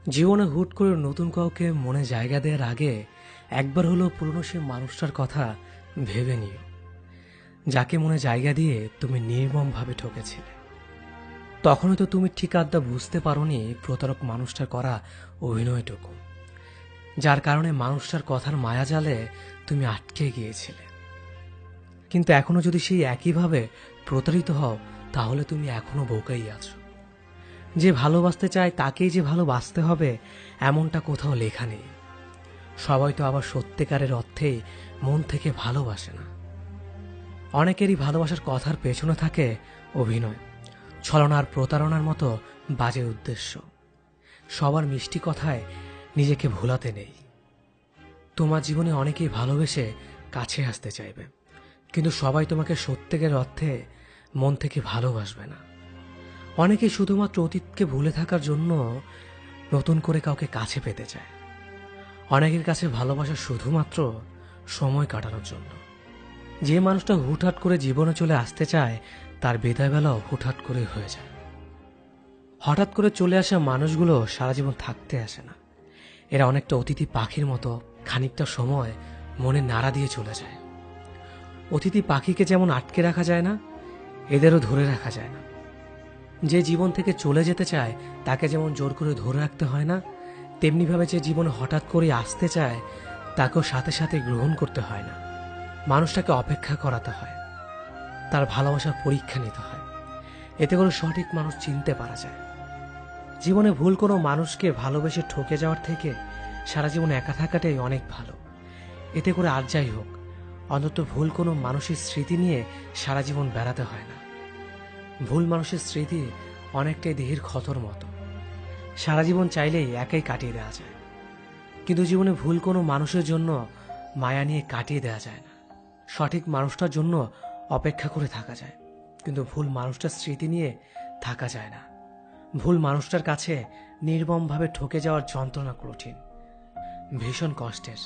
জীবনে হুট করে নতুন কাউকে মনে জায়গা দেওয়ার আগে একবার হলেও পুরনো সেই মানুষটার কথা ভেবে নিও, যাকে মনে জায়গা দিয়ে তুমি নির্মমভাবে ঠকেছিলে। তখনই তো তুমি ঠিক আড্ডা বুঝতে পারোনি প্রতারক মানুষটার করা অভিনয়টুকু, যার কারণে মানুষটার কথার মায়াজালে তুমি আটকে গিয়েছিলে। কিন্তু এখনো যদি সেই একইভাবে প্রতারিত হও, তাহলে তুমি এখনো বোকাই আছো। যে ভালোবাসতে চায় তাকেই যে ভালোবাসতে হবে এমনটা কোথাও লেখা নেই। সবাই তো আবার সত্যিকারের অর্থেই মন থেকে ভালোবাসে না। অনেকেরই ভালোবাসার কথার পেছনে থাকে অভিনয়, ছলনার, প্রতারণার মতো বাজে উদ্দেশ্য। সবার মিষ্টি কথায় নিজেকে ভোলাতে নেই। তোমার জীবনে অনেকেই ভালোবেসে কাছে আসতে চাইবে, কিন্তু সবাই তোমাকে সত্যিকারের অর্থে মন থেকে ভালোবাসবে না। অনেকেই শুধুমাত্র অতীতকে ভুলে থাকার জন্য নতুন করে কাউকে কাছে পেতে চায়। অনেকের কাছে ভালোবাসা শুধুমাত্র সময় কাটানোর জন্য। যে মানুষটা হুটহাট করে জীবনে চলে আসতে চায়, তার বিদায়বেলাও হুটহাট করে হয়ে যায়। হঠাৎ করে চলে আসা মানুষগুলো সারা জীবন থাকতে আসে না। এরা অনেকটা অতিথি পাখির মতো, খানিকটা সময় মনে নাড়া দিয়ে চলে যায়। অতিথি পাখিকে যেমন আটকে রাখা যায় না, এদেরও ধরে রাখা যায় না। যে জীবন থেকে চলে যেতে চায় তাকে যেমন জোর করে ধরে রাখতে হয় না, তেমনিভাবে যে জীবনে হঠাৎ করে আসতে চায় তাকেও সাথে সাথে গ্রহণ করতে হয় না। মানুষটাকে অপেক্ষা করাতে হয়, তার ভালোবাসার পরীক্ষা নিতে হয়। এতে করে সঠিক মানুষ চিনতে পারা যায়। জীবনে ভুল কোনো মানুষকে ভালোবেসে ঠকে যাওয়ার থেকে সারা জীবন একা থাকাটাই অনেক ভালো। এতে করে আর যাই হোক, অন্তত ভুল কোনো মানুষের স্মৃতি নিয়ে সারা জীবন বেড়াতে হয় না। ভুল মানুষের স্মৃতি অনেকটাই দেহের ক্ষতর মতো, সারা জীবন চাইলেই একাই কাটিয়ে দেওয়া যায়। কিন্তু জীবনে ভুল কোনো মানুষের জন্য মায়া নিয়ে কাটিয়ে দেওয়া যায় না। সঠিক মানুষটার জন্য অপেক্ষা করে থাকা যায়, কিন্তু ভুল মানুষটার স্মৃতি নিয়ে থাকা যায় না। ভুল মানুষটার কাছে নির্মমভাবে ঠকে যাওয়ার যন্ত্রণা কঠিন, ভীষণ কষ্টের।